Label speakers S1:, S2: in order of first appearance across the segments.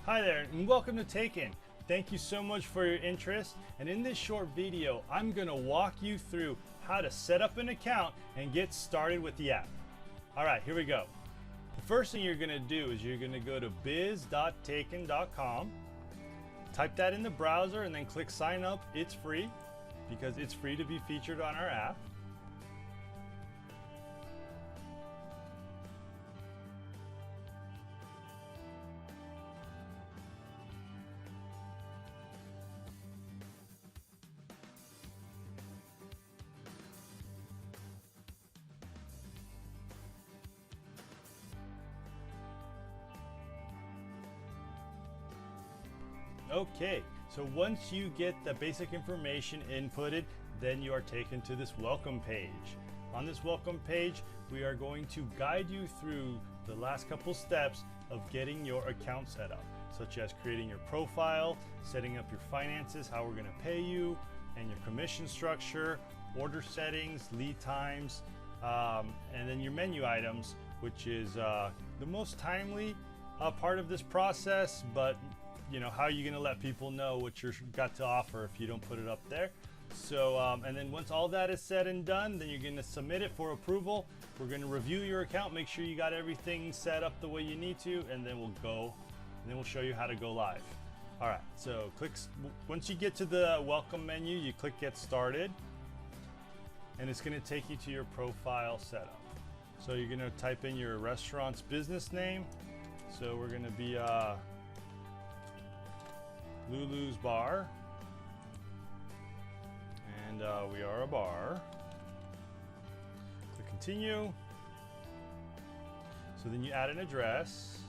S1: Hi there and welcome to TakeIn. Thank you so much for your interest, and in this short video I'm going to walk you through how to set up an account and get started with the app. Alright, here we go. The first thing you're going to do is you're going to go to biz.takein.com, type that in the browser and then click sign up. It's free because it's free to be featured on our app. Okay, so once you get the basic information inputted, then you are taken to this welcome page. On this welcome page, we are going to guide you through the last couple steps of getting your account set up, such as creating your profile, setting up your finances, how we're going to pay you, and your commission structure, order settings, lead times, and then your menu items, which is the most timely part of this process, but you know, how are you going to let people know what you've got to offer if you don't put it up there? So, and then once all that is said and done, then you're going to submit it for approval. We're going to review your account, make sure you got everything set up the way you need to, and then we'll show you how to go live. All right, so once you get to the welcome menu, you click get started, and it's going to take you to your profile setup. So you're going to type in your restaurant's business name. So we're going to be Lulu's Bar, and we are a bar. Click continue. So then you add an address.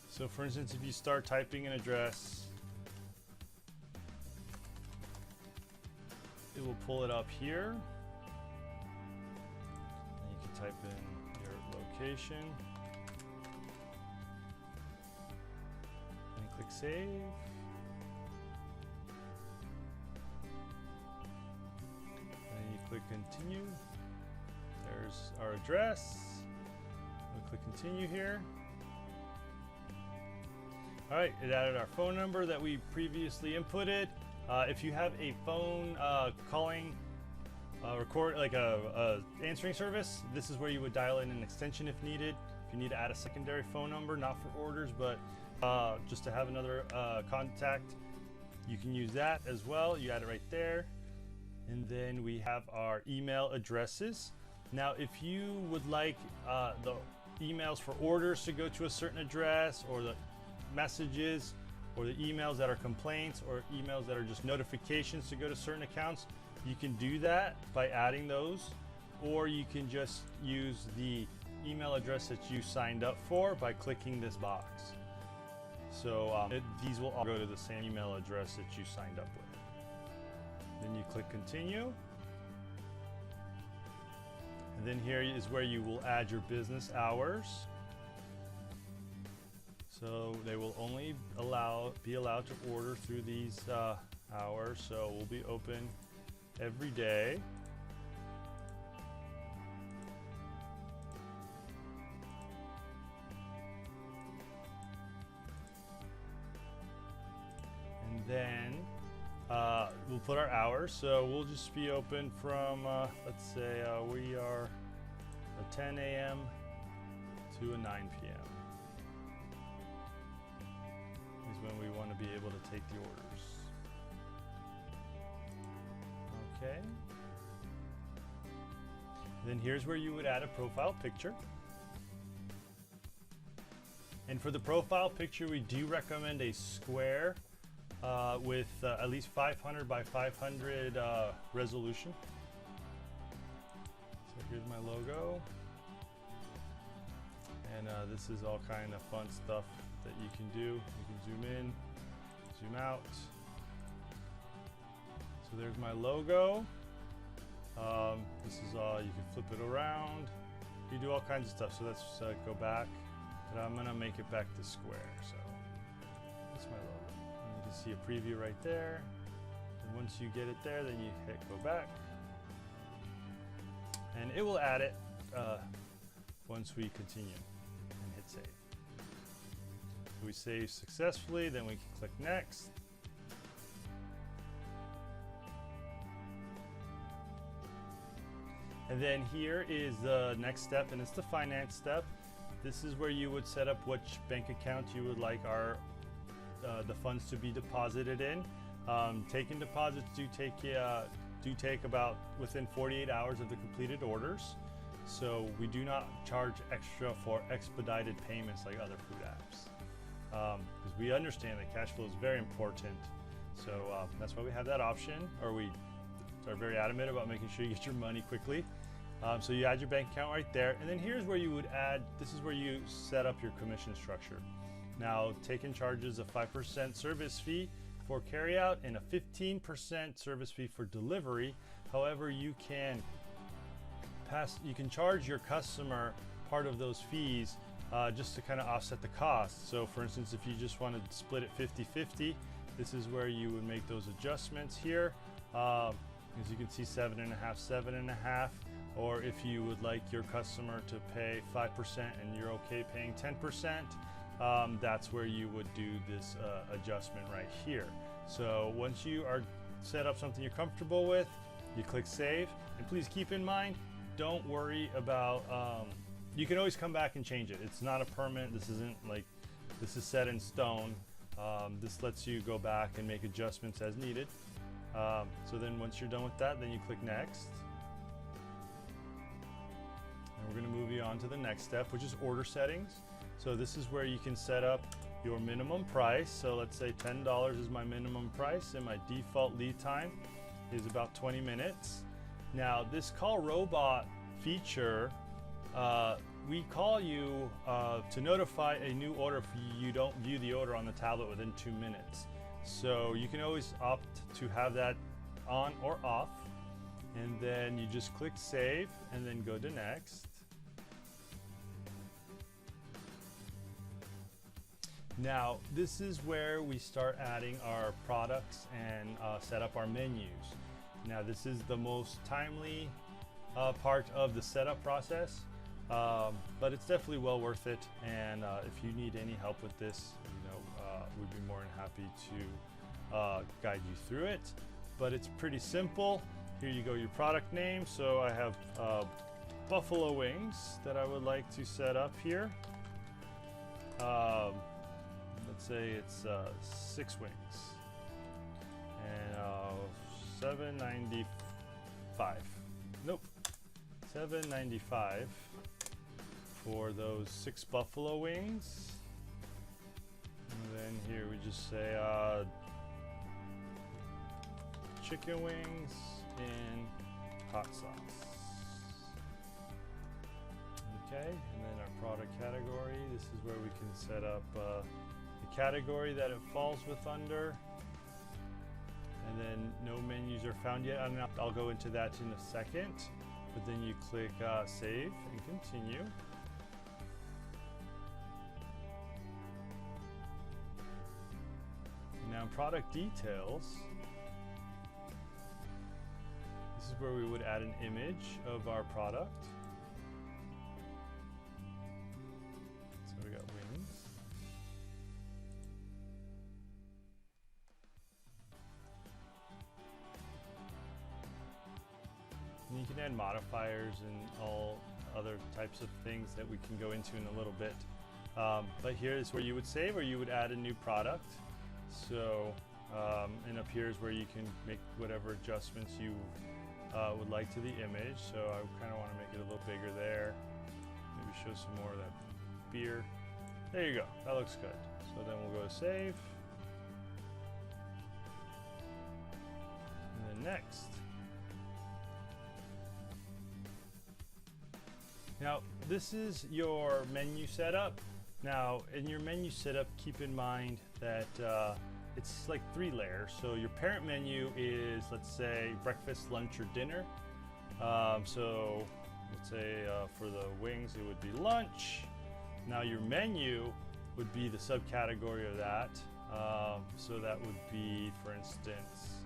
S1: So for instance, if you start typing an address, it will pull it up here. And you can type in your location. Click save. And you click continue. There's our address. We'll click continue here. All right, it added our phone number that we previously inputted. If you have a phone calling record like a answering service, this is where you would dial in an extension if needed. If you need to add a secondary phone number, not for orders, but just to have another contact, you can use that as well. You add it right there. And then we have our email addresses. Now, if you would like the emails for orders to go to a certain address, or the messages, or the emails that are complaints, or emails that are just notifications to go to certain accounts, you can do that by adding those, or you can just use the email address that you signed up for by clicking this box. So these will all go to the same email address that you signed up with. Then you click continue. And then here is where you will add your business hours. So they will only be allowed to order through these hours. So we'll be open every day. And then we'll put our hours. So we'll just be open from, let's say we are a 10 a.m. to a 9 p.m. is when we want to be able to take the orders. Okay. Then here's where you would add a profile picture. And for the profile picture, we do recommend a square with at least 500 by 500 resolution. So here's my logo. And this is all kind of fun stuff that you can do. You can zoom in, zoom out. So there's my logo. This is all, you can flip it around. You do all kinds of stuff. So let's go back. But I'm gonna make it back to square. So that's my logo. And you can see a preview right there. And once you get it there, then you hit go back. And it will add it once we continue and hit hit save. We save successfully, then we can click next. And then here is the next step, and it's the finance step. This is where you would set up which bank account you would like the funds to be deposited in. TakeIn deposits do take about within 48 hours of the completed orders. So we do not charge extra for expedited payments like other food apps. Because we understand that cash flow is very important. So that's why we have that option, or we are very adamant about making sure you get your money quickly. So you add your bank account right there, and then here's where you would add, this is where you set up your commission structure. Now, TakeIn charges a 5% service fee for carryout and a 15% service fee for delivery. However, you can charge your customer part of those fees just to kind of offset the cost. So for instance, if you just want to split it 50-50, this is where you would make those adjustments here. As you can see, 7.5, 7.5. Or if you would like your customer to pay 5% and you're okay paying 10%, that's where you would do this adjustment right here. So once you are set up something you're comfortable with, you click save. And please keep in mind, don't worry about, you can always come back and change it. It's not a permanent, this is set in stone. This lets you go back and make adjustments as needed. So then once you're done with that, then you click next. And we're going to move you on to the next step, which is order settings. So this is where you can set up your minimum price. So let's say $10 is my minimum price, and my default lead time is about 20 minutes. Now this call robot feature, we call you to notify a new order if you don't view the order on the tablet within 2 minutes. So you can always opt to have that on or off, and then you just click save and then go to next. Now this is where we start adding our products and set up our menus. Now this is the most timely part of the setup process, but it's definitely well worth it. And if you need any help with this, we'd be more than happy to guide you through it. But it's pretty simple. Here you go, your product name. So I have buffalo wings that I would like to set up here. Let's say it's 6 wings and $7.95. Nope, $7.95 for those 6 buffalo wings. And then here we just say chicken wings in hot sauce. Okay, and then our product category, this is where we can set up the category that it falls with under. And then no menus are found yet. I'll go into that in a second, but then you click save and continue. Now product details, this is where we would add an image of our product. So we got wings. And you can add modifiers and all other types of things that we can go into in a little bit. But here is where you would save, or you would add a new product. So, and up here is where you can make whatever adjustments you would like to the image. So I kind of want to make it a little bigger there. Maybe show some more of that beer. There you go, that looks good. So then we'll go to save. And then next. Now, this is your menu setup. Now, in your menu setup, keep in mind that it's like 3 layers. So your parent menu is, let's say, breakfast, lunch, or dinner. So let's say for the wings, it would be lunch. Now your menu would be the subcategory of that. So that would be, for instance,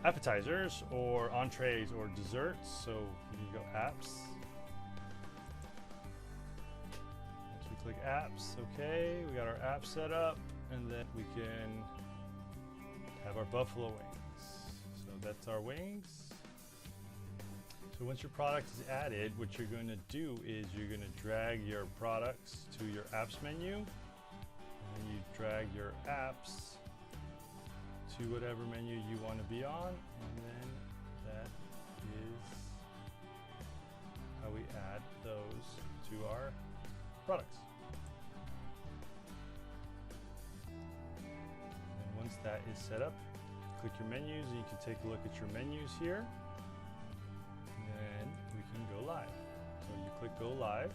S1: appetizers or entrees or desserts. So you go apps. Click apps. Okay, we got our app set up, and then we can have our buffalo wings. So that's our wings. So once your product is added, what you're going to do is you're going to drag your products to your apps menu, and you drag your apps to whatever menu you want to be on, and then that is how we add those to our products. And once that is set up, click your menus, and you can take a look at your menus here. And we can go live. So you click go live.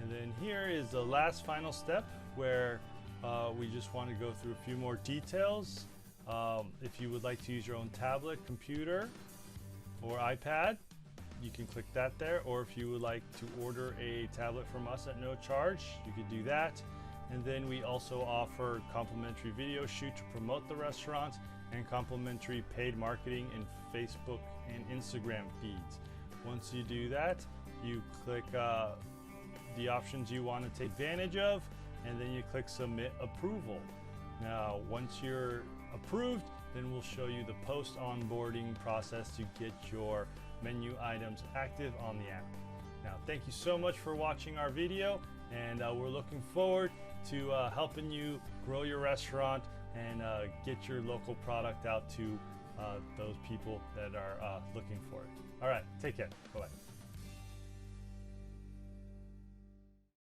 S1: And then here is the last final step where we just want to go through a few more details. If you would like to use your own tablet, computer, or iPad, you can click that there. Or if you would like to order a tablet from us at no charge, you could do that. And then we also offer complimentary video shoot to promote the restaurant and complimentary paid marketing in Facebook and Instagram feeds. Once you do that, you click the options you want to take advantage of, and then you click submit approval. Now, once you're approved, then we'll show you the post onboarding process to get your menu items active on the app. Now, thank you so much for watching our video, and we're looking forward to helping you grow your restaurant and get your local product out to those people that are looking for it. All right, take care. Bye-bye.